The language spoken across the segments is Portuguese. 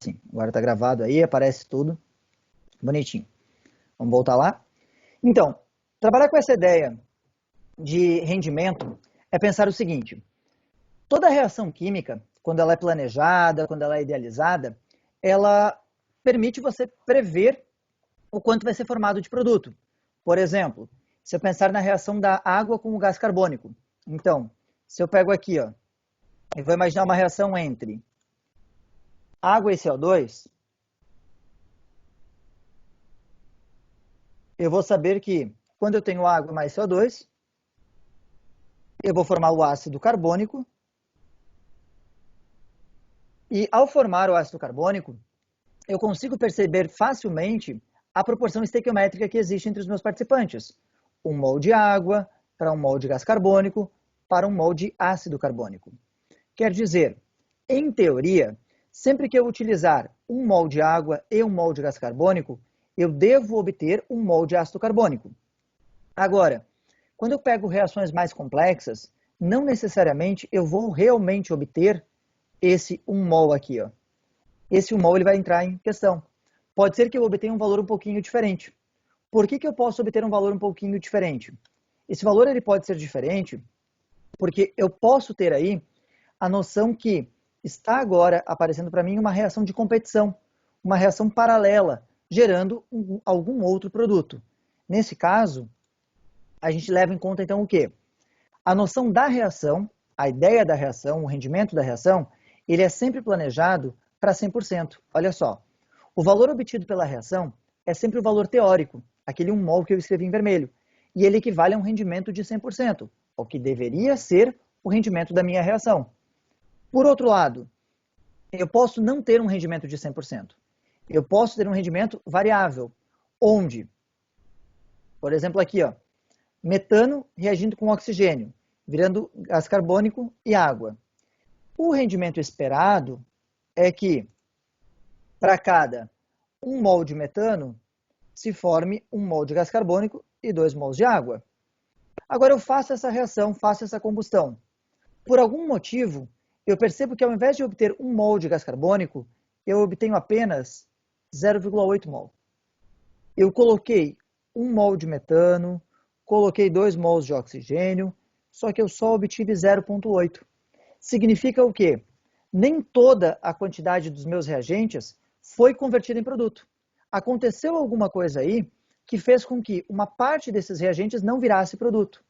sim. Agora está gravado aí, aparece tudo bonitinho. Vamos voltar lá? Então, trabalhar com essa ideia de rendimento é pensar o seguinte: toda reação química, quando ela é planejada, quando ela é idealizada, ela permite você prever o quanto vai ser formado de produto. Por exemplo, se eu pensar na reação da água com o gás carbônico. Então, se eu pego aqui, ó, eu vou imaginar uma reação entre água e CO2, eu vou saber que quando eu tenho água mais CO2, eu vou formar o ácido carbônico. E ao formar o ácido carbônico, eu consigo perceber facilmente a proporção estequiométrica que existe entre os meus participantes. 1 mol de água para 1 mol de gás carbônico para 1 mol de ácido carbônico. Quer dizer, em teoria, sempre que eu utilizar 1 mol de água e 1 mol de gás carbônico, eu devo obter 1 mol de ácido carbônico. Agora, quando eu pego reações mais complexas, não necessariamente eu vou realmente obter esse 1 mol aqui, ó. Esse 1 mol ele vai entrar em questão. Pode ser que eu obtenha um valor um pouquinho diferente. Por que eu posso obter um valor um pouquinho diferente? Esse valor ele pode ser diferente porque eu posso ter aí a noção que está agora aparecendo para mim uma reação de competição, uma reação paralela, gerando algum outro produto. Nesse caso, a gente leva em conta então o quê? A noção da reação, a ideia da reação, o rendimento da reação, ele é sempre planejado para 100%. Olha só, o valor obtido pela reação é sempre o valor teórico, aquele 1 mol que eu escrevi em vermelho, e ele equivale a um rendimento de 100%, o que deveria ser o rendimento da minha reação. Por outro lado, eu posso não ter um rendimento de 100%. Eu posso ter um rendimento variável, onde, por exemplo aqui, ó, metano reagindo com oxigênio, virando gás carbônico e água. O rendimento esperado é que, para cada 1 mol de metano, se forme 1 mol de gás carbônico e 2 mols de água. Agora eu faço essa reação, faço essa combustão. Por algum motivo, eu percebo que ao invés de obter 1 mol de gás carbônico, eu obtenho apenas 0,8 mol. Eu coloquei 1 mol de metano, coloquei 2 mols de oxigênio, só que eu só obtive 0,8. Significa o quê? Nem toda a quantidade dos meus reagentes foi convertida em produto. Aconteceu alguma coisa aí que fez com que uma parte desses reagentes não virasse produto.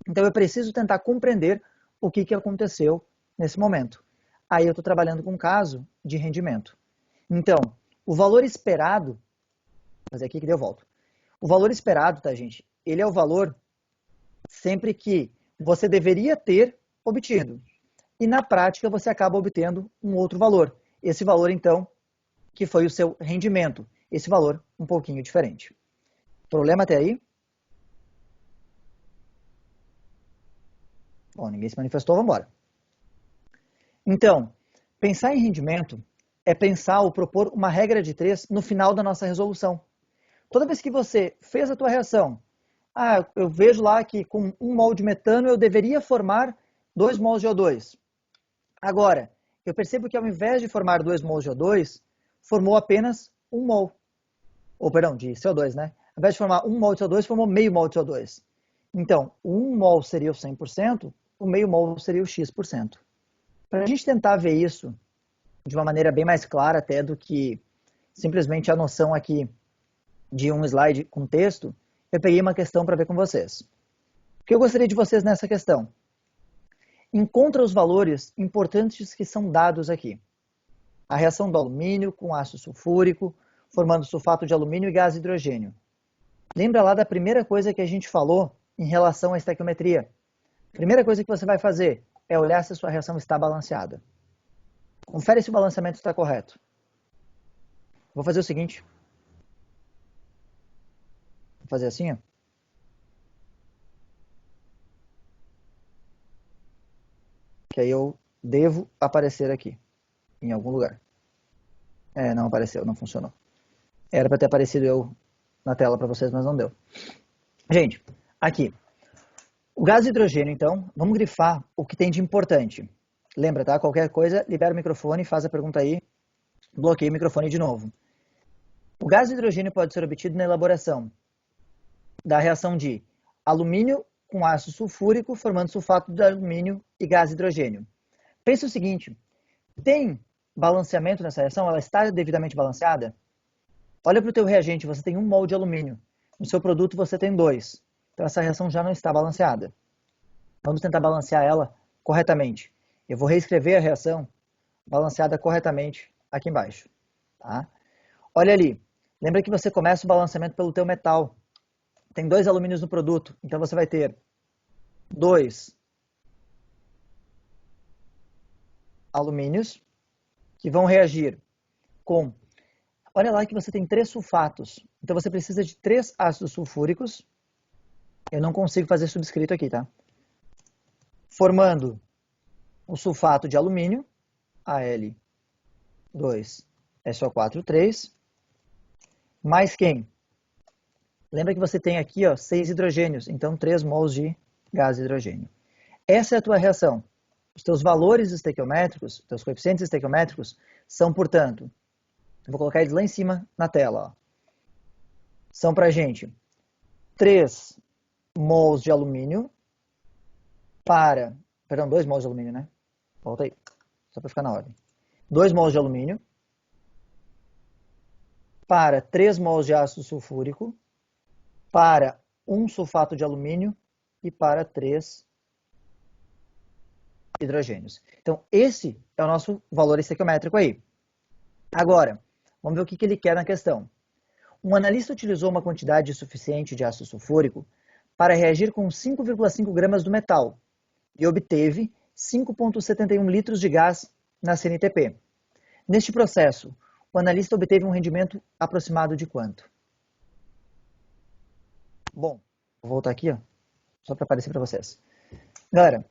Então eu preciso tentar compreender o que aconteceu nesse momento. Aí eu estou trabalhando com um caso de rendimento. Então, o valor esperado, vou fazer aqui que daí eu volto. O valor esperado, tá, gente? Ele é o valor sempre que você deveria ter obtido. E na prática você acaba obtendo um outro valor. Esse valor, então, que foi o seu rendimento. Esse valor um pouquinho diferente. Problema até aí? Bom, ninguém se manifestou, vamos embora. Então, pensar em rendimento é pensar ou propor uma regra de 3 no final da nossa resolução. Toda vez que você fez a tua reação, eu vejo lá que com 1 mol de metano eu deveria formar 2 mols de O2. Agora, eu percebo que ao invés de formar 2 mols de O2, formou apenas 1 mol. De CO2, né? Ao invés de formar 1 mol de CO2, formou meio mol de CO2. Então, o 1 mol seria o 100%, o meio mol seria o X%. Para a gente tentar ver isso de uma maneira bem mais clara até do que simplesmente a noção aqui de um slide com texto, eu peguei uma questão para ver com vocês. O que eu gostaria de vocês nessa questão? Encontra os valores importantes que são dados aqui. A reação do alumínio com ácido sulfúrico, formando sulfato de alumínio e gás hidrogênio. Lembra lá da primeira coisa que a gente falou em relação à estequiometria? A primeira coisa que você vai fazer é olhar se a sua reação está balanceada. Confere se o balanceamento está correto. Vou fazer o seguinte. Vou fazer assim, ó. Que aí eu devo aparecer aqui, em algum lugar. Não apareceu, não funcionou. Era para ter aparecido eu na tela para vocês, mas não deu. Gente, aqui. O gás hidrogênio, então, vamos grifar o que tem de importante. Lembra, tá? Qualquer coisa, libera o microfone e faz a pergunta aí Bloqueei o microfone de novo. O gás de hidrogênio pode ser obtido na elaboração da reação de alumínio com ácido sulfúrico, formando sulfato de alumínio e gás de hidrogênio. Pensa o seguinte, tem balanceamento nessa reação? Ela está devidamente balanceada? Olha para o teu reagente, você tem 1 mol de alumínio. No seu produto você tem 2. Então essa reação já não está balanceada. Vamos tentar balancear ela corretamente. Eu vou reescrever a reação balanceada corretamente aqui embaixo. Tá? Olha ali. Lembra que você começa o balanceamento pelo teu metal. Tem 2 alumínios no produto. Então você vai ter 2 alumínios que vão reagir com... Olha lá que você tem 3 sulfatos. Então você precisa de 3 ácidos sulfúricos. Eu não consigo fazer subscrito aqui, tá? Formando o sulfato de alumínio, Al2SO4, 3. Mais quem? Lembra que você tem aqui 6 hidrogênios, então 3 mols de gás de hidrogênio. Essa é a tua reação. Os teus valores estequiométricos, teus coeficientes estequiométricos, são, portanto, eu vou colocar eles lá em cima na tela. Ó. São para a gente 3 mols de alumínio para... Perdão, 2 mols de alumínio, né? Volta aí, só para ficar na ordem. 2 mols de alumínio para 3 mols de ácido sulfúrico para 1 sulfato de alumínio e para 3 hidrogênios. Então, esse é o nosso valor estequiométrico aí. Agora, vamos ver o que ele quer na questão. Um analista utilizou uma quantidade suficiente de ácido sulfúrico para reagir com 5,5 gramas do metal e obteve 5,71 litros de gás na CNTP. Neste processo, o analista obteve um rendimento aproximado de quanto? Bom, vou voltar aqui, só para aparecer para vocês. Galera,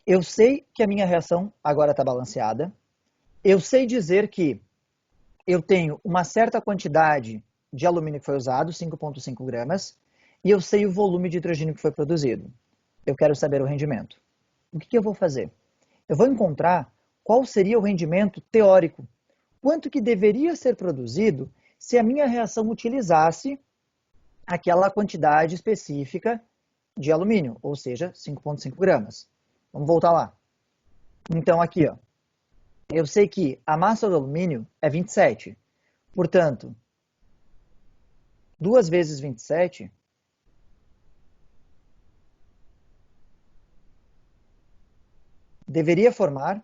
eu sei que a minha reação agora está balanceada. Eu sei dizer que eu tenho uma certa quantidade de alumínio que foi usado, 5,5 gramas, e eu sei o volume de hidrogênio que foi produzido. Eu quero saber o rendimento. O que eu vou fazer? Eu vou encontrar qual seria o rendimento teórico. Quanto que deveria ser produzido se a minha reação utilizasse aquela quantidade específica de alumínio, ou seja, 5,5 gramas. Vamos voltar lá. Então, aqui, eu sei que a massa do alumínio é 27. Portanto, 2 vezes 27 deveria formar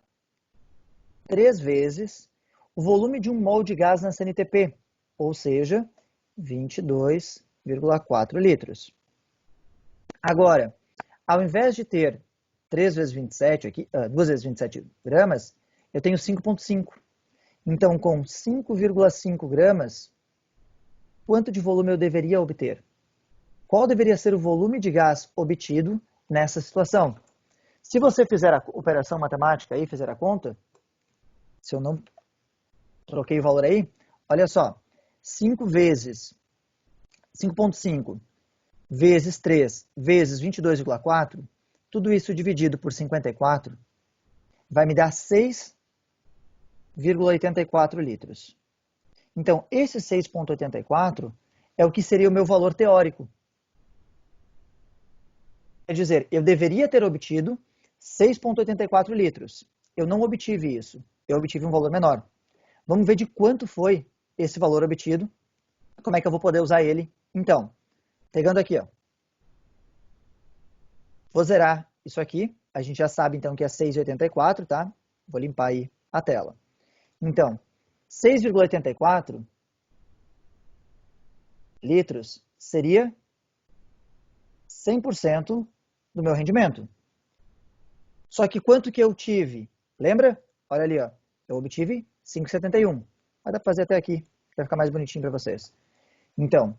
3 vezes o volume de 1 mol de gás na CNTP, ou seja, 22,4 litros. Agora, ao invés de ter 3 vezes 27 aqui, 2 vezes 27 gramas, eu tenho 5,5. Então, com 5,5 gramas, quanto de volume eu deveria obter? Qual deveria ser o volume de gás obtido nessa situação? Se você fizer a operação matemática aí, fizer a conta, se eu não troquei o valor aí, olha só, 5 vezes 5,5 vezes 3 vezes 22,4, tudo isso dividido por 54, vai me dar 6,84 litros. Então, esse 6,84 é o que seria o meu valor teórico. Quer dizer, eu deveria ter obtido 6,84 litros. Eu não obtive isso. Eu obtive um valor menor. Vamos ver de quanto foi esse valor obtido. Como é que eu vou poder usar ele? Então, pegando aqui, vou zerar isso aqui. A gente já sabe, então, que é 6,84, tá? Vou limpar aí a tela. Então, 6,84 litros seria 100% do meu rendimento. Só que quanto que eu tive? Lembra? Olha ali, eu obtive 5,71. Vai dar para fazer até aqui, vai ficar mais bonitinho para vocês. Então,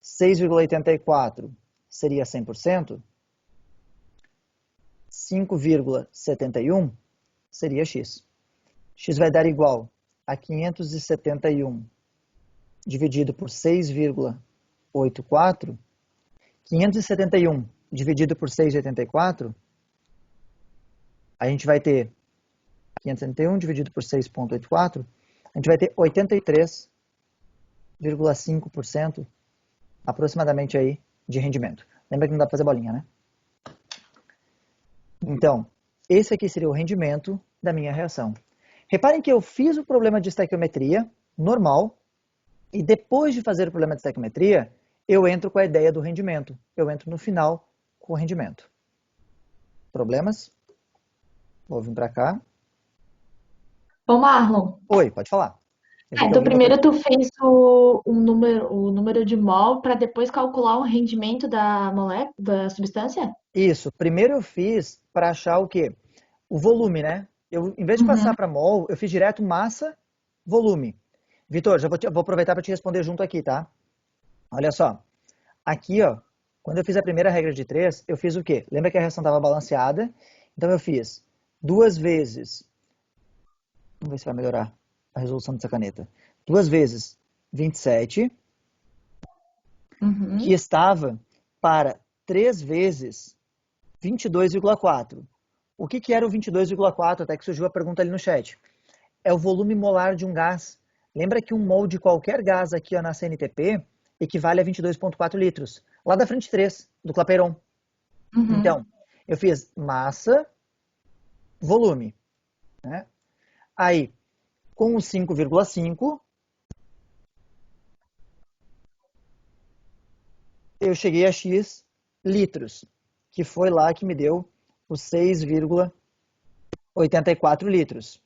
6,84 seria 100%. 5,71 seria x. X vai dar igual a 571 dividido por 6,84. 571 dividido por 6,84, a gente vai ter 571 dividido por 6,84, a gente vai ter 83,5% aproximadamente aí de rendimento. Lembra que não dá para fazer bolinha, né? Então, esse aqui seria o rendimento da minha reação. Reparem que eu fiz o problema de estequiometria normal e depois de fazer o problema de estequiometria, eu entro com a ideia do rendimento. Eu entro no final com o rendimento. Problemas? Vou vir para cá. Ô, Marlon, Oi, pode falar. Eu vi que então alguém botou primeiro aqui. tu fez o número de mol para depois calcular o rendimento da molécula, da substância? Isso, primeiro eu fiz para achar o quê? O volume, né? Eu, em vez de passar Uhum. para mol, eu fiz direto massa, volume. Vitor, já vou aproveitar para te responder junto aqui, tá? Olha só. Aqui, ó, quando eu fiz a primeira regra de 3, eu fiz o quê? Lembra que a reação estava balanceada? Então eu fiz 2 vezes, vamos ver se vai melhorar a resolução dessa caneta. 2 vezes 27, que Uhum. estava para 3 vezes 22,4. O que era o 22,4? Até que surgiu a pergunta ali no chat. É o volume molar de um gás. Lembra que um mol de qualquer gás aqui ó, na CNTP equivale a 22,4 litros. Lá da frente 3, do Clapeyron. Então, Uhum. eu fiz massa, volume. Né? Aí, com o 5,5, eu cheguei a X litros, que foi lá que me deu os 6,84 litros.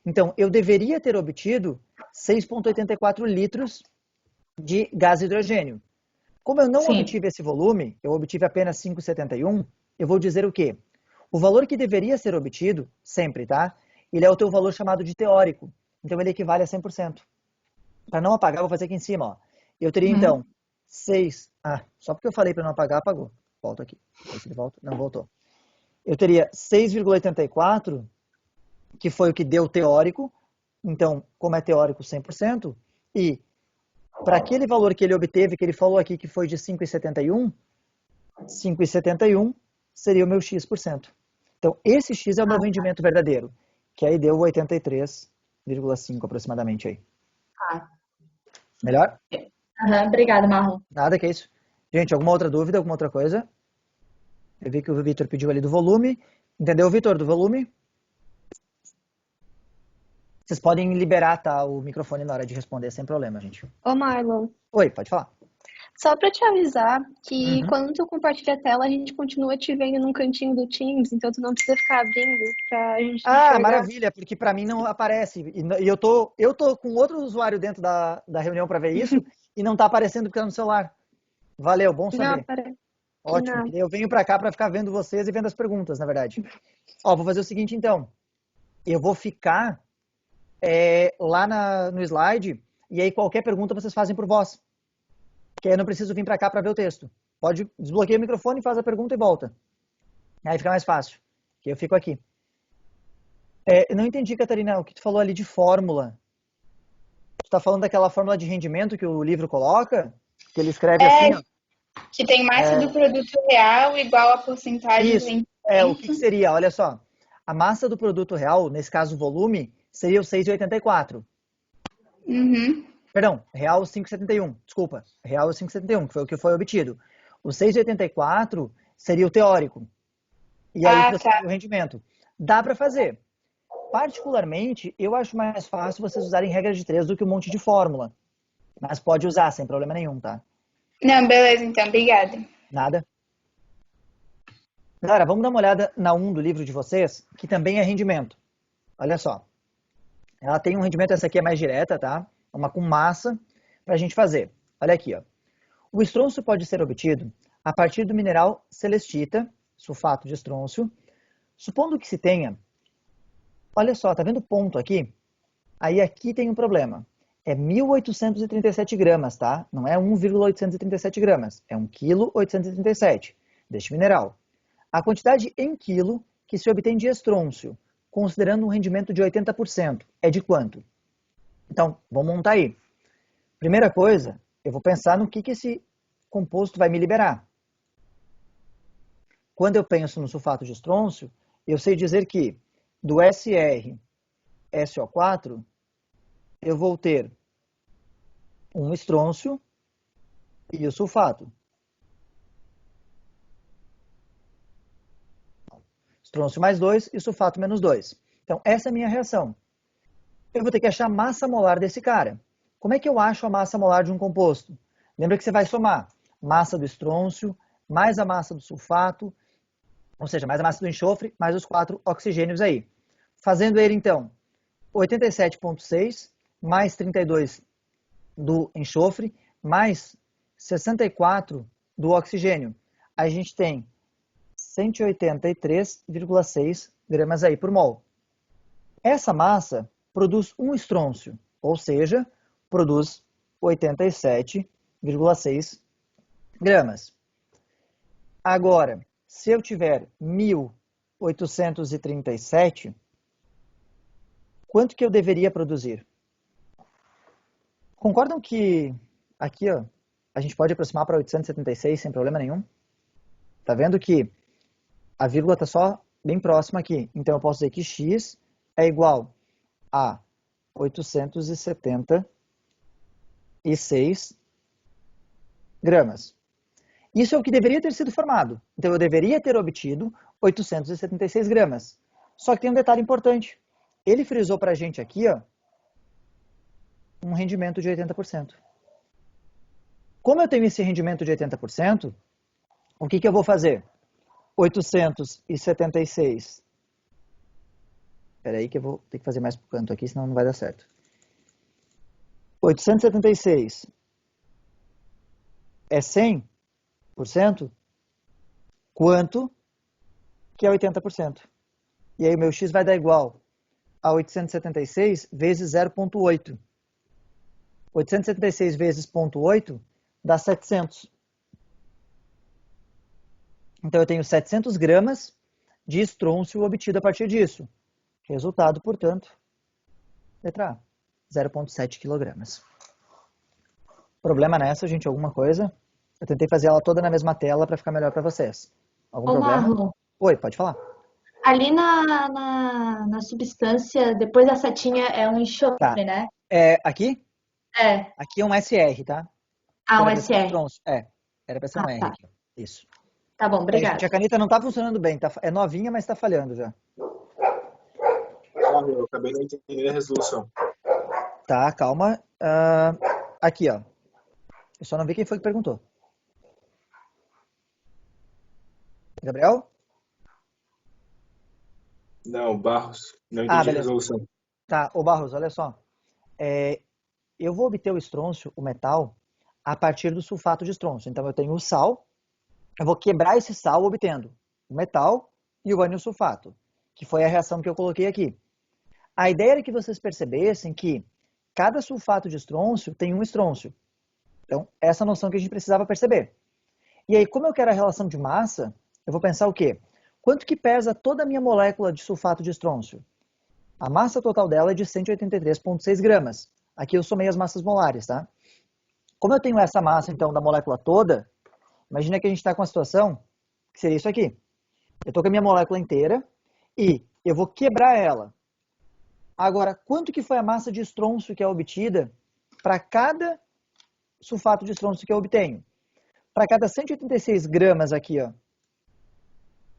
Então, eu deveria ter obtido 6,84 litros de gás hidrogênio. Como eu não Sim. obtive esse volume, eu obtive apenas 5,71, eu vou dizer o quê? O valor que deveria ser obtido, sempre, tá? Ele é o teu valor chamado de teórico. Então, ele equivale a 100%. Para não apagar, vou fazer aqui em cima, ó. Eu teria, então, Uhum. 6... Ah, só porque eu falei para não apagar, apagou. Volta aqui. Vê se ele volta. Não, voltou. Eu teria 6,84, que foi o que deu teórico. Então, como é teórico 100%, e para aquele valor que ele obteve, que ele falou aqui que foi de 5,71, 5,71 seria o meu X%. Então, esse X é o meu rendimento verdadeiro, que aí deu 83,5 aproximadamente aí. Tá. Melhor? Aham, obrigada, Marlon. Nada que é isso. Gente, alguma outra dúvida, alguma outra coisa? Eu vi que o Vitor pediu ali do volume. Entendeu, Vitor, do volume? Vocês podem liberar, tá, o microfone na hora de responder, sem problema, gente. Ô Marlon, Oi, pode falar. só para te avisar que Uhum. quando tu compartilha a tela, a gente continua te vendo num cantinho do Teams, então tu não precisa ficar abrindo pra gente te Ah, enxergar. maravilha, porque para mim não aparece. E eu tô com outro usuário dentro da reunião para ver isso e não tá aparecendo porque tá no celular. Valeu, bom Não, saber. para que Ótimo, que nada. daí eu venho para cá para ficar vendo vocês e vendo as perguntas, na verdade. Ó, vou fazer o seguinte então. Eu vou ficar lá no slide e aí qualquer pergunta vocês fazem por voz. Que aí eu não preciso vir para cá para ver o texto. Pode desbloquear o microfone, faz a pergunta e volta. Aí fica mais fácil. Que eu fico aqui. Eu não entendi, Catarina, o que tu falou ali de fórmula. Tu tá falando daquela fórmula de rendimento que o livro coloca? Que ele escreve assim, ó. Que tem massa É, do produto real igual a porcentagem do isso. O que rendimento. seria? Olha só. A massa do produto real, nesse caso o volume, seria o 6,84. Uhum. Perdão, real 5,71. Desculpa. Real 5,71, que foi o que foi obtido. O 6,84 seria o teórico. E aí que Ah, você tá. teria o rendimento. Dá para fazer. Particularmente, eu acho mais fácil vocês usarem regra de 3 do que um monte de fórmula. Mas pode usar, sem problema nenhum, tá? Não, beleza, então, obrigada. Nada. Galera, vamos dar uma olhada na 1 do livro de vocês, que também é rendimento. Olha só. Ela tem um rendimento, essa aqui é mais direta, tá? Uma com massa para a gente fazer. Olha aqui, ó. O estrôncio pode ser obtido a partir do mineral celestita, sulfato de estrôncio, supondo que se tenha. Olha só, tá vendo o ponto aqui? Aí aqui tem um problema. É 1.837 gramas, tá? Não é 1,837 gramas. É 1,837 kg deste mineral. A quantidade em quilo que se obtém de estrôncio, considerando um rendimento de 80%, é de quanto? Então, vamos montar aí. Primeira coisa, eu vou pensar no que esse composto vai me liberar. Quando eu penso no sulfato de estrôncio, eu sei dizer que do SR SO4, eu vou ter um estrôncio e o sulfato. Estrôncio mais 2 e sulfato menos 2. Então, essa é a minha reação. Eu vou ter que achar a massa molar desse cara. Como é que eu acho a massa molar de um composto? Lembra que você vai somar massa do estrôncio, mais a massa do sulfato, ou seja, mais a massa do enxofre, mais os 4 oxigênios aí. Fazendo ele, então, 87,6 mais 32 do enxofre, mais 64 do oxigênio. A gente tem 183,6 gramas aí por mol. Essa massa produz um estrôncio, ou seja, produz 87,6 gramas. Agora, se eu tiver 1.837, quanto que eu deveria produzir? Concordam que aqui, ó, a gente pode aproximar para 876 sem problema nenhum? Tá vendo que a vírgula está só bem próxima aqui. Então, eu posso dizer que x é igual a 876 gramas. Isso é o que deveria ter sido formado. Então, eu deveria ter obtido 876 gramas. Só que tem um detalhe importante. Ele frisou para a gente aqui, ó, um rendimento de 80%. Como eu tenho esse rendimento de 80%, o que eu vou fazer? 876. Espera aí que eu vou ter que fazer mais para o canto aqui, senão não vai dar certo. 876 é 100%? Quanto que é 80%? E aí o meu x vai dar igual a 876 vezes 0,8. 876 vezes 0,8 dá 700. Então, eu tenho 700 gramas de estrôncio obtido a partir disso. Resultado, portanto, letra A, 0,7 quilogramas. Problema nessa, gente? Alguma coisa? Eu tentei fazer ela toda na mesma tela para ficar melhor para vocês. Algum problema? Marlon, Oi, pode falar. ali na substância, depois da setinha, é um enxofre, Tá. né? Aqui? É. Aqui é um SR, tá? Ah, um Era pra ser um SR. estrôncio. Era para ser um R Tá. aqui. Isso. Tá bom, Gente, obrigada. a caneta não tá funcionando bem. É novinha, mas tá falhando já. Eu acabei de entender a resolução. Tá, calma. Aqui, ó. Eu só não vi quem foi que perguntou. Gabriel? Não, Barros. Não entendi a beleza. resolução. Tá, ô Barros, olha só. Eu vou obter o estrôncio, o metal, a partir do sulfato de estrôncio. Então, eu tenho o sal, eu vou quebrar esse sal obtendo o metal e o ânion sulfato, que foi a reação que eu coloquei aqui. A ideia era que vocês percebessem que cada sulfato de estrôncio tem um estrôncio. Então, essa noção que a gente precisava perceber. E aí, como eu quero a relação de massa, eu vou pensar o quê? Quanto que pesa toda a minha molécula de sulfato de estrôncio? A massa total dela é de 183,6 gramas. Aqui eu somei as massas molares, tá? Como eu tenho essa massa, então, da molécula toda, imagina que a gente está com uma situação que seria isso aqui. Eu estou com a minha molécula inteira e eu vou quebrar ela. Agora, quanto que foi a massa de estrôncio que é obtida para cada sulfato de estrôncio que eu obtenho? Para cada 186 gramas aqui, ó,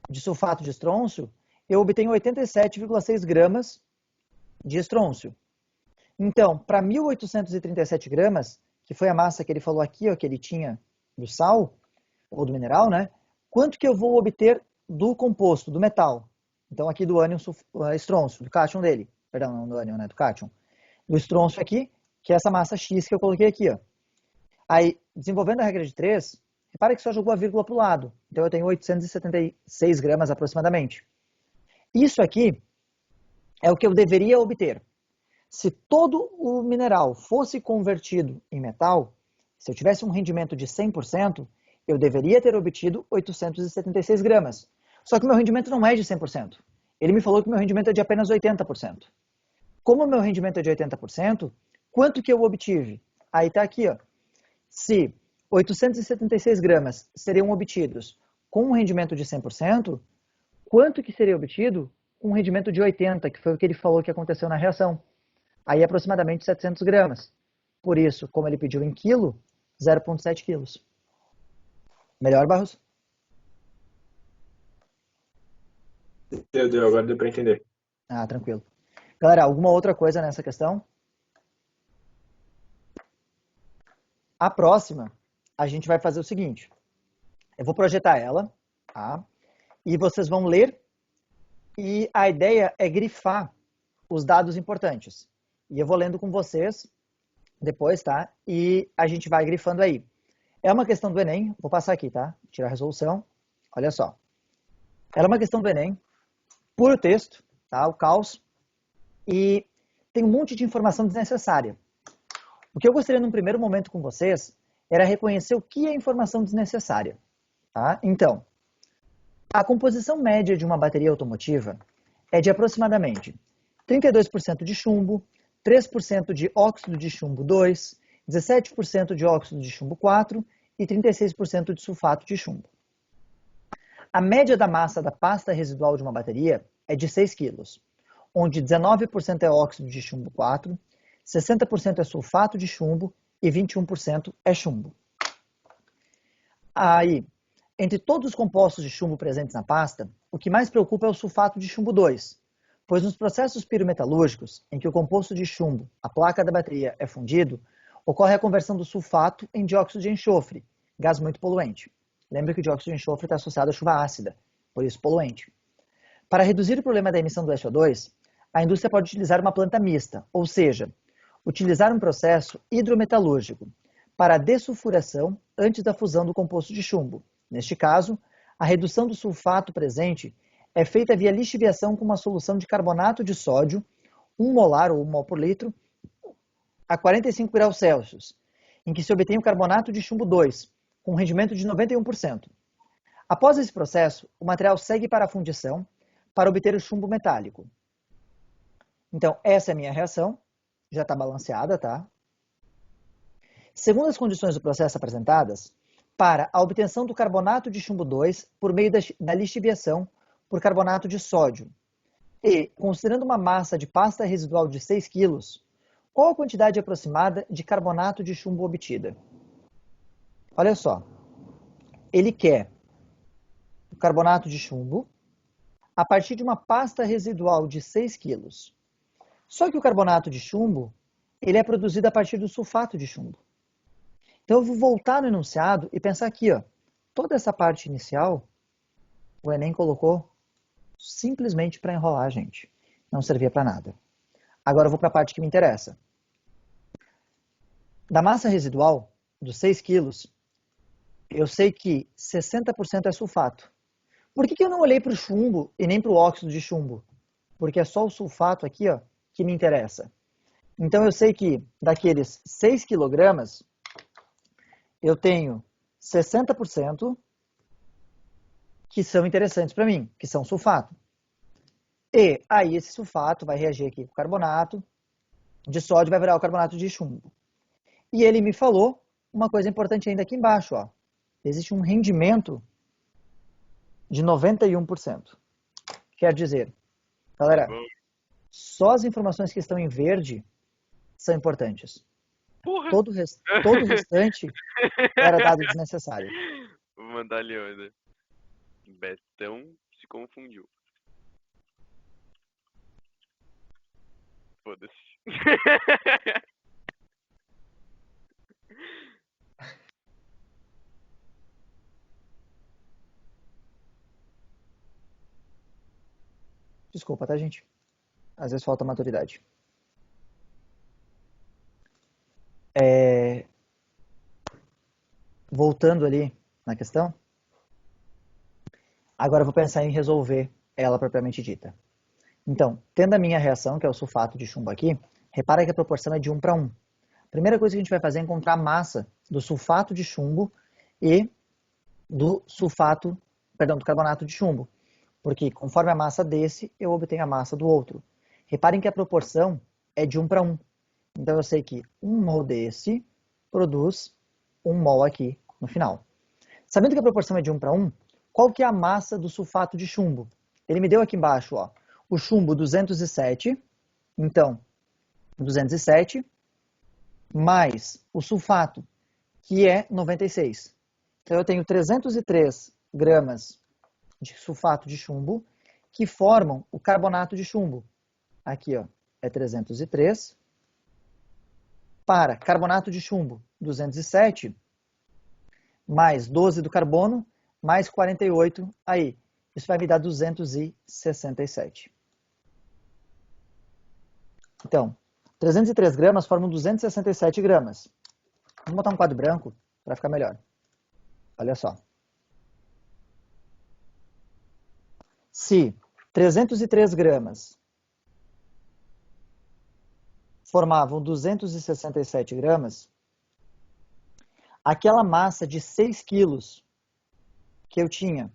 de sulfato de estrôncio, eu obtenho 87,6 gramas de estrôncio. Então, para 1.837 gramas, que foi a massa que ele falou aqui, ó, que ele tinha do sal, ou do mineral, né? Quanto que eu vou obter do composto, do metal? Então, aqui do ânion estrôncio, do cátion dele. Perdão, não do ânion, né? Do cátion. Do estrôncio aqui, que é essa massa X que eu coloquei aqui, ó. Aí, desenvolvendo a regra de 3, repara que só jogou a vírgula para o lado. Então, eu tenho 876 gramas aproximadamente. Isso aqui é o que eu deveria obter. Se todo o mineral fosse convertido em metal, se eu tivesse um rendimento de 100%, eu deveria ter obtido 876 gramas. Só que o meu rendimento não é de 100%. Ele me falou que o meu rendimento é de apenas 80%. Como o meu rendimento é de 80%, quanto que eu obtive? Aí está aqui, ó. Se 876 gramas seriam obtidos com um rendimento de 100%, quanto que seria obtido com um rendimento de 80%, que foi o que ele falou que aconteceu na reação? Aí aproximadamente 700 gramas. Por isso, como ele pediu em quilo, 0,7 quilos. Melhor, Barros? Deu, agora deu para entender. Ah, tranquilo. Galera, alguma outra coisa nessa questão? A próxima, a gente vai fazer o seguinte. Eu vou projetar ela, tá? E vocês vão ler. E a ideia é grifar os dados importantes. E eu vou lendo com vocês depois, tá? E a gente vai grifando aí. É uma questão do Enem, vou passar aqui, tá? Tirar a resolução. Olha só. Ela é uma questão do Enem, puro texto, tá? O caos. E tem um monte de informação desnecessária. O que eu gostaria num primeiro momento com vocês era reconhecer o que é informação desnecessária, tá? Então, a composição média de uma bateria automotiva é de aproximadamente 32% de chumbo, 3% de óxido de chumbo 2, 17% de óxido de chumbo 4 e 36% de sulfato de chumbo. A média da massa da pasta residual de uma bateria é de 6 kg, onde 19% é óxido de chumbo 4, 60% é sulfato de chumbo e 21% é chumbo. Aí, entre todos os compostos de chumbo presentes na pasta, o que mais preocupa é o sulfato de chumbo 2, pois nos processos pirometalúrgicos, em que o composto de chumbo, a placa da bateria, é fundido, ocorre a conversão do sulfato em dióxido de enxofre, gás muito poluente. Lembra que o dióxido de enxofre está associado à chuva ácida, por isso poluente. Para reduzir o problema da emissão do SO2, a indústria pode utilizar uma planta mista, ou seja, utilizar um processo hidrometalúrgico para a dessulfuração antes da fusão do composto de chumbo. Neste caso, a redução do sulfato presente é feita via lixiviação com uma solução de carbonato de sódio, 1 molar ou 1 mol por litro, a 45 graus Celsius, em que se obtém o carbonato de chumbo 2, com um rendimento de 91%. Após esse processo, o material segue para a fundição para obter o chumbo metálico. Então, essa é a minha reação, já está balanceada, tá? Segundo as condições do processo apresentadas, para a obtenção do carbonato de chumbo 2 por meio da lixiviação por carbonato de sódio. E, considerando uma massa de pasta residual de 6 kg, qual a quantidade aproximada de carbonato de chumbo obtida? Olha só, ele quer o carbonato de chumbo a partir de uma pasta residual de 6 kg. Só que o carbonato de chumbo, ele é produzido a partir do sulfato de chumbo. Então eu vou voltar no enunciado e pensar aqui, ó, toda essa parte inicial, o Enem colocou simplesmente para enrolar a gente. Não servia para nada. Agora eu vou para a parte que me interessa. Da massa residual, dos 6 quilos, eu sei que 60% é sulfato. Por que eu não olhei para o chumbo e nem para o óxido de chumbo? Porque é só o sulfato aqui, ó, que me interessa. Então eu sei que daqueles 6 quilogramas, eu tenho 60% que são interessantes para mim, que são sulfato. E aí esse sulfato vai reagir aqui com o carbonato de sódio, vai virar o carbonato de chumbo. E ele me falou uma coisa importante ainda aqui embaixo, ó. Existe um rendimento de 91%. Quer dizer, galera, só as informações que estão em verde são importantes. Porra. Todo o restante era dado desnecessário. Vou mandar ali, olha. Betão se confundiu. Foda-se. Desculpa, tá, gente? Às vezes falta maturidade. Voltando ali na questão, agora eu vou pensar em resolver ela propriamente dita. Então, tendo a minha reação, que é o sulfato de chumbo aqui, repara que a proporção é de 1 para 1. A primeira coisa que a gente vai fazer é encontrar a massa do sulfato de chumbo e do carbonato de chumbo. Porque conforme a massa desse, eu obtenho a massa do outro. Reparem que a proporção é de 1 para 1. Então eu sei que 1 mol desse produz 1 mol aqui no final. Sabendo que a proporção é de 1 para 1, qual que é a massa do sulfato de chumbo? Ele me deu aqui embaixo, ó, o chumbo 207. Então, 207, mais o sulfato, que é 96. Então, eu tenho 303 gramas de sulfato de chumbo, que formam o carbonato de chumbo. Aqui, ó, é 303. Para carbonato de chumbo, 207, mais 12 do carbono, mais 48 aí. Isso vai me dar 267. Então, 303 gramas formam 267 gramas. Vamos botar um quadro branco para ficar melhor. Olha só. Se 303 gramas formavam 267 gramas, aquela massa de 6 quilos que eu tinha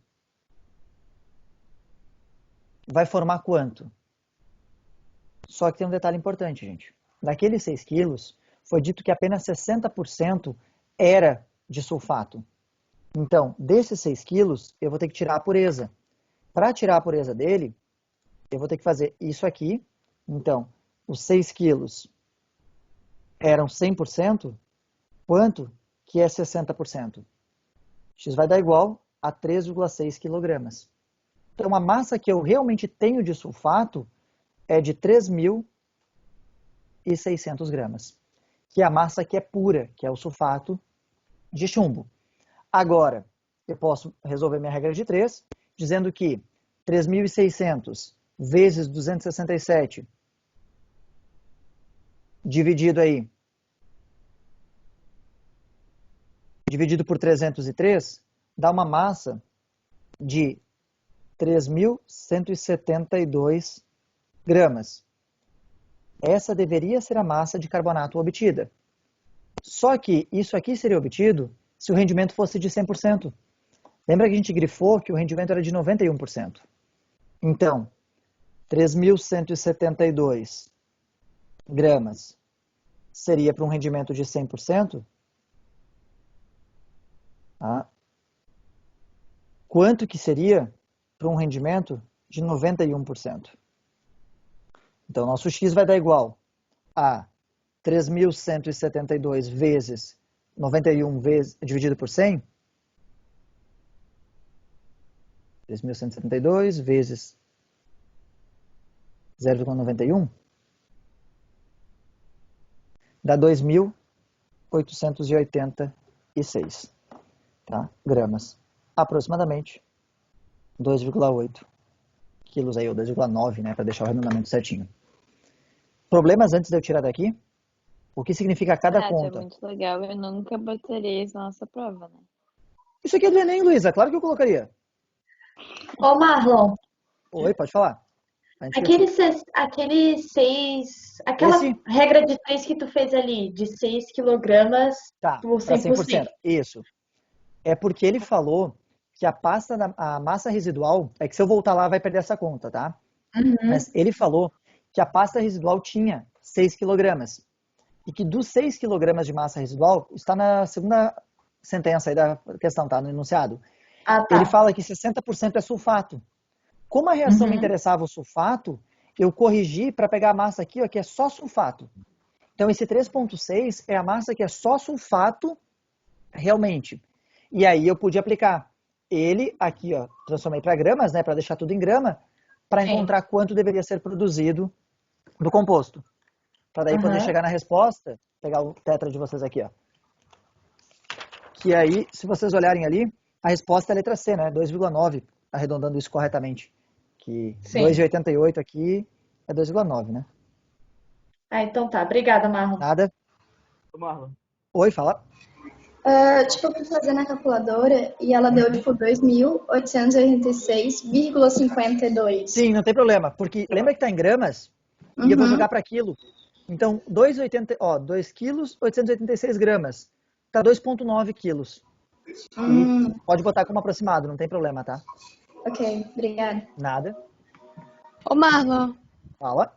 vai formar quanto? Só que tem um detalhe importante, gente. Daqueles 6 quilos, foi dito que apenas 60% era de sulfato. Então, desses 6 quilos, eu vou ter que tirar a pureza. Para tirar a pureza dele, eu vou ter que fazer isso aqui. Então, os 6 quilos eram 100%, quanto que é 60%? X vai dar igual a 3,6 quilogramas. Então, a massa que eu realmente tenho de sulfato é de 3.600 gramas, que é a massa que é pura, que é o sulfato de chumbo. Agora, eu posso resolver minha regra de 3, dizendo que 3.600 vezes 267 dividido por 303 dá uma massa de 3.172 gramas. Essa deveria ser a massa de carbonato obtida. Só que isso aqui seria obtido se o rendimento fosse de 100%. Lembra que a gente grifou que o rendimento era de 91%. Então, 3.172 gramas seria para um rendimento de 100%. Tá? Quanto que seria para um rendimento de 91%? Então, nosso X vai dar igual a 3.172 vezes 91 dividido por 100. 3.172 vezes 0,91 dá 2.886, tá? Gramas. Aproximadamente 2,8 quilos aí, ou 2,9, né, para deixar o arredondamento certinho. Problemas antes de eu tirar daqui? O que significa cada conta? É muito legal, eu nunca botaria isso na nossa prova, né? Isso aqui é do Enem, Luísa, claro que eu colocaria. Ô, Marlon, Oi, pode falar. aquela Esse? regra de 3 que tu fez ali, de 6 quilogramas Tá, por para 100%. 100%. Isso. É porque ele falou que a massa residual, é que se eu voltar lá vai perder essa conta, tá? Uhum. Mas ele falou que a pasta residual tinha 6 quilogramas. E que dos 6 quilogramas de massa residual, está na segunda sentença aí da questão, tá? No enunciado. Ah, tá. Ele fala que 60% é sulfato. Como a reação me interessava o sulfato, eu corrigi para pegar a massa aqui, ó, que é só sulfato. Então, esse 3,6 é a massa que é só sulfato realmente. E aí eu pude aplicar ele aqui, ó, transformei para gramas, né, para deixar tudo em grama, para encontrar quanto deveria ser produzido do composto. Para daí poder chegar na resposta, pegar o tetra de vocês aqui, ó. Que aí, se vocês olharem ali, a resposta é a letra C, né? 2,9, arredondando isso corretamente. Que 2,88 aqui é 2,9, né? Ah, então tá. Obrigada, Marlon. Nada. Marlon. Oi, fala. Tipo, eu fui fazer na calculadora e ela deu, tipo, 2.886,52. Sim, não tem problema, porque lembra que está em gramas? E eu vou jogar para quilo. Então, 2 quilos, 886 gramas. Tá 2,9 quilos. E pode botar como aproximado, não tem problema, tá? Ok, obrigada. Nada. Ô, Marlon, Fala.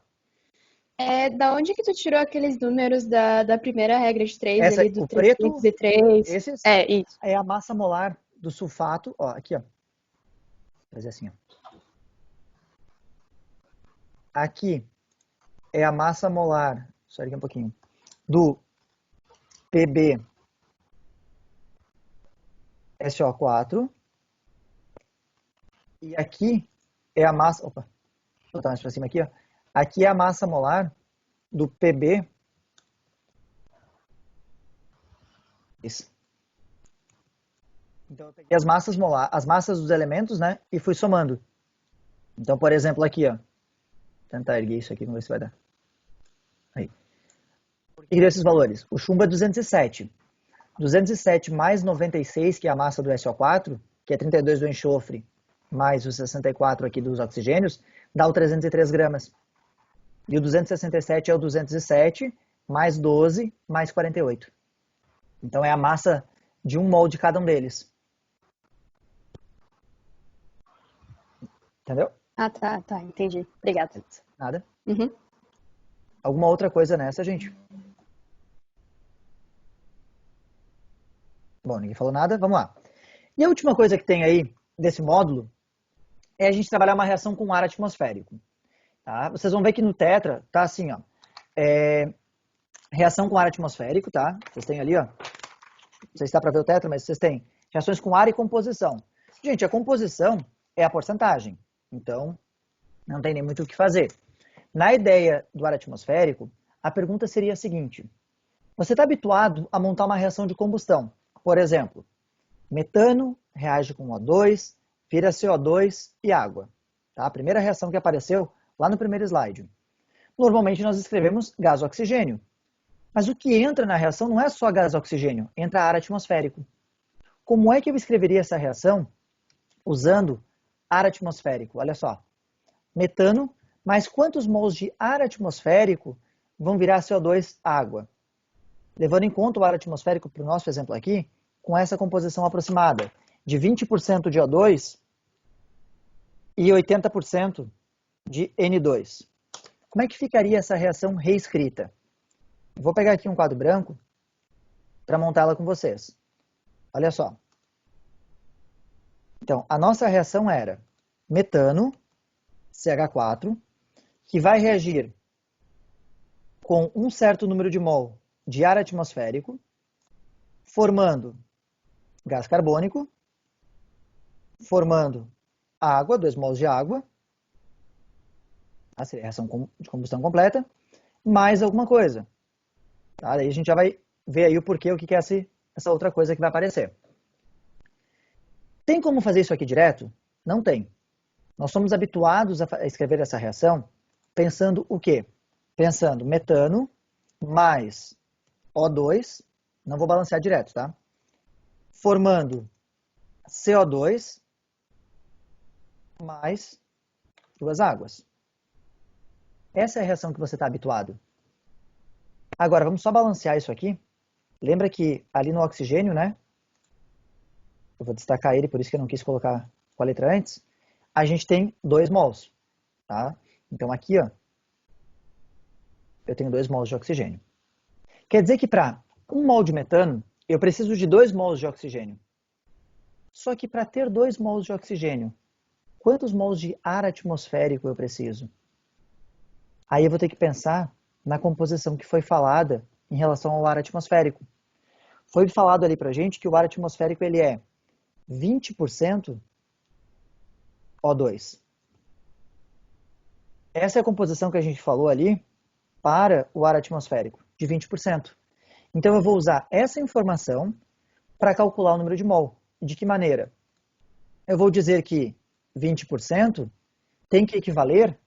da onde que tu tirou aqueles números da primeira regra de 3 Essa, ali, do o preto, 303? esses Isso. é a massa molar do sulfato. Ó, aqui, ó. Vou fazer assim, ó. Aqui é a massa molar só aqui um pouquinho, do Pb SO4. E aqui é a massa... Opa, vou botar mais para cima aqui. Ó. Aqui é a massa molar do Pb. Isso. Então, eu peguei as massas molar, as massas dos elementos, né? E fui somando. Então, por exemplo, aqui, ó. Vou tentar erguer isso aqui, vamos ver se vai dar. Aí. Por que deu esses valores? O chumbo é 207. 207 mais 96, que é a massa do SO4, que é 32 do enxofre, mais os 64 aqui dos oxigênios, dá o 303 gramas. E o 267 é o 207, mais 12, mais 48. Então, é a massa de 1 mol de cada um deles. Entendeu? Ah, tá, entendi. Obrigada. Nada? Uhum. Alguma outra coisa nessa, gente? Bom, ninguém falou nada, vamos lá. E a última coisa que tem aí desse módulo é a gente trabalhar uma reação com ar atmosférico. Tá? Vocês vão ver que no tetra tá assim, ó. Reação com ar atmosférico, tá? Vocês têm ali, ó. Não sei se dá para ver o tetra, mas vocês têm reações com ar e composição. Gente, a composição é a porcentagem. Então, não tem nem muito o que fazer. Na ideia do ar atmosférico, a pergunta seria a seguinte. Você está habituado a montar uma reação de combustão. Por exemplo, metano reage com O2, vira CO2 e água. Tá? A primeira reação que apareceu lá no primeiro slide. Normalmente nós escrevemos gás oxigênio. Mas o que entra na reação não é só gás oxigênio, entra ar atmosférico. Como é que eu escreveria essa reação usando ar atmosférico? Olha só. Metano, mais quantos mols de ar atmosférico vão virar CO2 água? Levando em conta o ar atmosférico para o nosso exemplo aqui, com essa composição aproximada de 20% de O2 e 80% de N2. Como é que ficaria essa reação reescrita? Vou pegar aqui um quadro branco para montá-la com vocês. Olha só. Então, a nossa reação era metano, CH4, que vai reagir com um certo número de mol de ar atmosférico, formando gás carbônico, formando água, 2 mols de água, seria a reação de combustão completa, mais alguma coisa. Tá? Daí a gente já vai ver aí o porquê, o que é essa outra coisa que vai aparecer. Tem como fazer isso aqui direto? Não tem. Nós somos habituados a escrever essa reação pensando o quê? Pensando metano mais O2, não vou balancear direto, tá? Formando CO2 mais 2 águas. Essa é a reação que você está habituado. Agora, vamos só balancear isso aqui. Lembra que ali no oxigênio, né? Eu vou destacar ele, por isso que eu não quis colocar com a letra antes. A gente tem 2 mols, tá? Então aqui, ó, eu tenho 2 mols de oxigênio. Quer dizer que para 1 mol de metano, eu preciso de 2 mols de oxigênio. Só que para ter 2 mols de oxigênio, quantos mols de ar atmosférico eu preciso? Aí eu vou ter que pensar na composição que foi falada em relação ao ar atmosférico. Foi falado ali pra gente que o ar atmosférico ele é 20% O2. Essa é a composição que a gente falou ali para o ar atmosférico, de 20%. Então eu vou usar essa informação para calcular o número de mol. De que maneira? Eu vou dizer que 20% tem que equivaler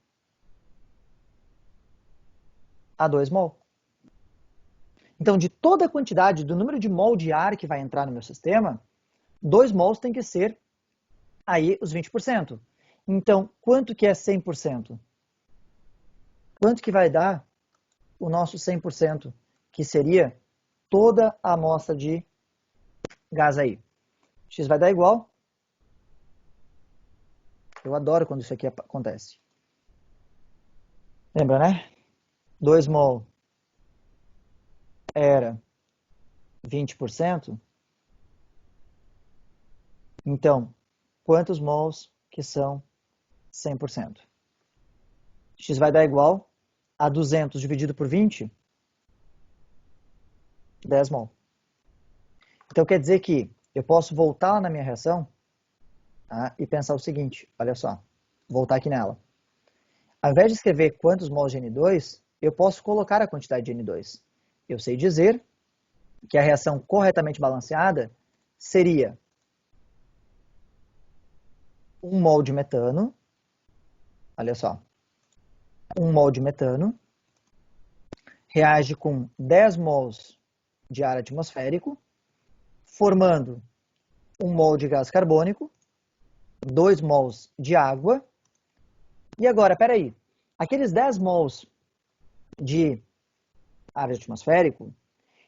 a 2 mol. Então, de toda a quantidade do número de mol de ar que vai entrar no meu sistema, 2 mols tem que ser aí os 20%. Então, quanto que é 100%? Quanto que vai dar o nosso 100%, que seria toda a amostra de gás aí? X vai dar igual. Eu adoro quando isso aqui acontece. Lembra, né? 2 mol era 20%. Então, quantos mols que são 100%? X vai dar igual a 200 dividido por 20, 10 mol. Então quer dizer que eu posso voltar lá na minha reação, tá, e pensar o seguinte, olha só, voltar aqui nela. Ao invés de escrever quantos mols de N2, eu posso colocar a quantidade de N2. Eu sei dizer que a reação corretamente balanceada seria 1 mol de metano, olha só, 1 mol de metano, reage com 10 mols de ar atmosférico, formando 1 mol de gás carbônico, 2 mols de água. E agora, peraí, aqueles 10 mols de ar atmosférico,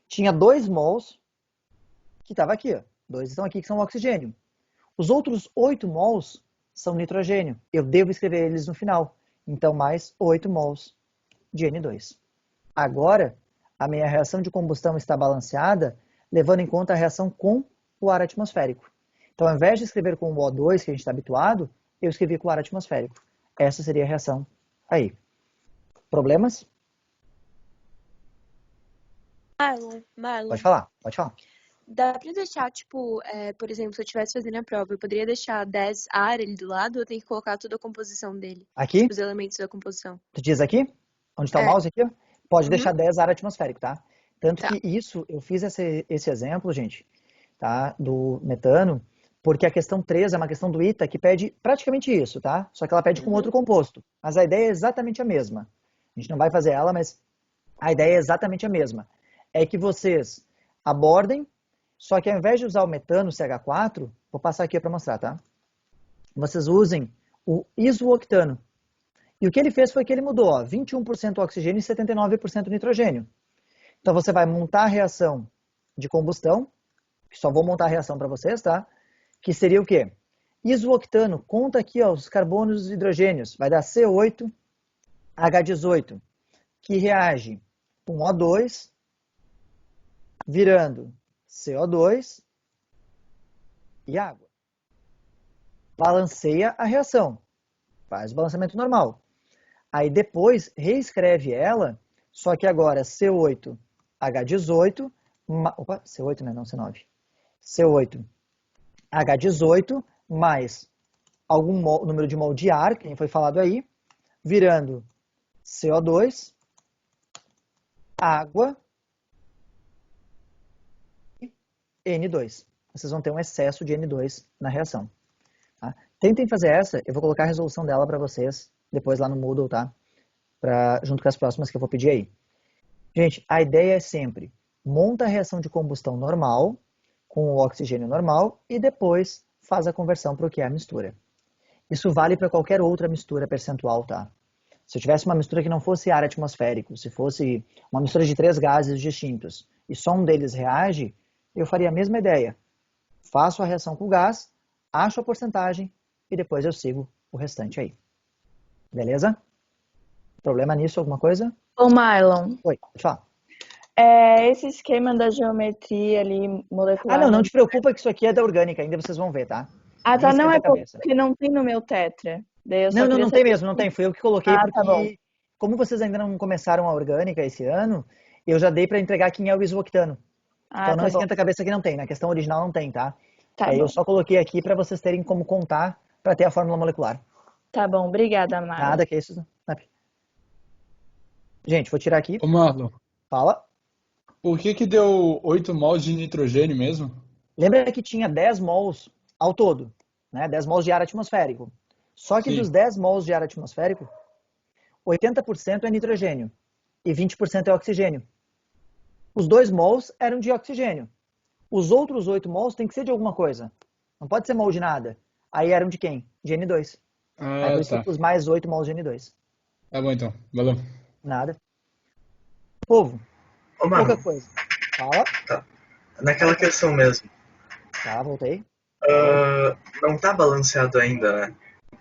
tinha 2 mols que estavam aqui, ó. 2 estão aqui que são oxigênio. Os outros 8 mols são nitrogênio. Eu devo escrever eles no final. Então, mais 8 mols de N2. Agora, a minha reação de combustão está balanceada, levando em conta a reação com o ar atmosférico. Então, ao invés de escrever com o O2, que a gente está habituado, eu escrevi com o ar atmosférico. Essa seria a reação aí. Problemas? Marlon, Pode falar, pode falar. dá pra deixar, tipo, por exemplo, se eu estivesse fazendo a prova, eu poderia deixar 10 ar ali do lado ou eu tenho que colocar toda a composição dele? Aqui? Tipo, os elementos da composição. Tu diz aqui? Onde está o É. mouse aqui? Pode Uhum. deixar 10 ar atmosférico, tá? Tanto Tá. que isso, eu fiz esse exemplo, gente, tá? Do metano, porque a questão 3 é uma questão do ITA que pede praticamente isso, tá? Só que ela pede com outro composto. Mas a ideia é exatamente a mesma. A gente não vai fazer ela, mas a ideia é exatamente a mesma. É que vocês abordem, só que ao invés de usar o metano CH4, vou passar aqui para mostrar, tá? Vocês usem o isooctano. E o que ele fez foi que ele mudou, ó, 21% oxigênio e 79% nitrogênio. Então você vai montar a reação de combustão, que só vou montar a reação para vocês, tá? Que seria o quê? Isooctano, conta aqui ó, os carbonos e os hidrogênios, vai dar C8H18, que reage com O2, virando CO2 e água. Balanceia a reação, faz o balanceamento normal. Aí depois reescreve ela, só que agora C8H18, opa, C8 não, C9. C8H18 mais algum número de mol de ar, que foi falado aí, virando CO2, água e N2. Vocês vão ter um excesso de N2 na reação. Tá? Tentem fazer essa, eu vou colocar a resolução dela para vocês depois lá no Moodle, tá? Junto com as próximas que eu vou pedir aí. Gente, a ideia é sempre, monta a reação de combustão normal, com o oxigênio normal, e depois faz a conversão para o que é a mistura. Isso vale para qualquer outra mistura percentual, tá? Se eu tivesse uma mistura que não fosse ar atmosférico, se fosse uma mistura de 3 gases distintos, e só um deles reage, eu faria a mesma ideia. Faço a reação com o gás, acho a porcentagem, e depois eu sigo o restante aí. Beleza? Problema nisso, alguma coisa? Ô, Marlon, Oi, pode falar. esse esquema da geometria ali molecular. Ah, não te preocupa que isso aqui é da orgânica, ainda vocês vão ver, tá? Ah, tá, não é cabeça. porque não tem no meu tetra. Daí eu só Não queria tem saber- mesmo, não tem. Fui eu que coloquei, Ah, porque tá bom. como vocês ainda não começaram a orgânica esse ano, eu já dei para entregar quem é o isooctano. Ah, Então não tá bom. esquenta a cabeça que não tem, na questão original não tem, tá? Tá Aí bom. eu só coloquei aqui para vocês terem como contar para ter a fórmula molecular. Tá bom, obrigada, Marlon. Nada que isso. Gente, vou tirar aqui. Ô Marlon, Fala. por que deu 8 mols de nitrogênio mesmo? Lembra que tinha 10 mols ao todo, né? 10 mols de ar atmosférico. Só que Sim. dos 10 mols de ar atmosférico, 80% é nitrogênio e 20% é oxigênio. Os 2 mols eram de oxigênio. Os outros 8 mols tem que ser de alguma coisa. Não pode ser mol de nada. Aí eram de quem? De N2. Aí por Ah, isso tá. que eu pus mais 8 mols de N2. Tá bom então, valeu. Nada. Povo, Ô, Marlon, pouca coisa. Fala. naquela questão mesmo, Tá, voltei. não tá balanceado ainda, né?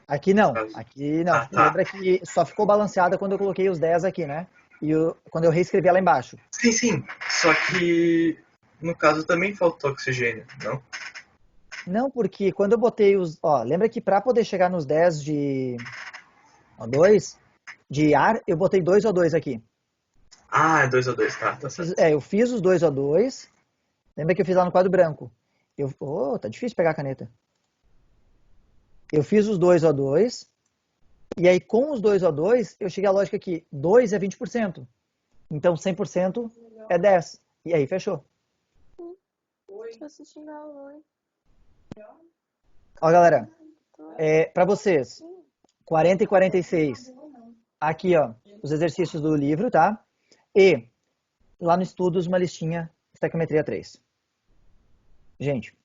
Aqui não. Aqui não. Ah, tá. Lembra que só ficou balanceada quando eu coloquei os 10 aqui, né? E quando eu reescrevi ela embaixo. Sim, só que no caso também faltou oxigênio, não? Não, porque quando eu botei os... Ó, lembra que para poder chegar nos 10 de O2, de ar, eu botei 2 O2 aqui. Ah, é 2O2, tá certo. Eu fiz os 2O2. Lembra que eu fiz lá no quadro branco? Tá difícil pegar a caneta. Eu fiz os 2O2. E aí, com os 2O2, eu cheguei à lógica que 2 é 20%. Então, 100% é 10. E aí, fechou. Tô assistindo a aula. Ó, galera. Para vocês, 40 e 46. Aqui, ó, os exercícios do livro, tá? E lá no Estudos, uma listinha, estequiometria 3. Gente,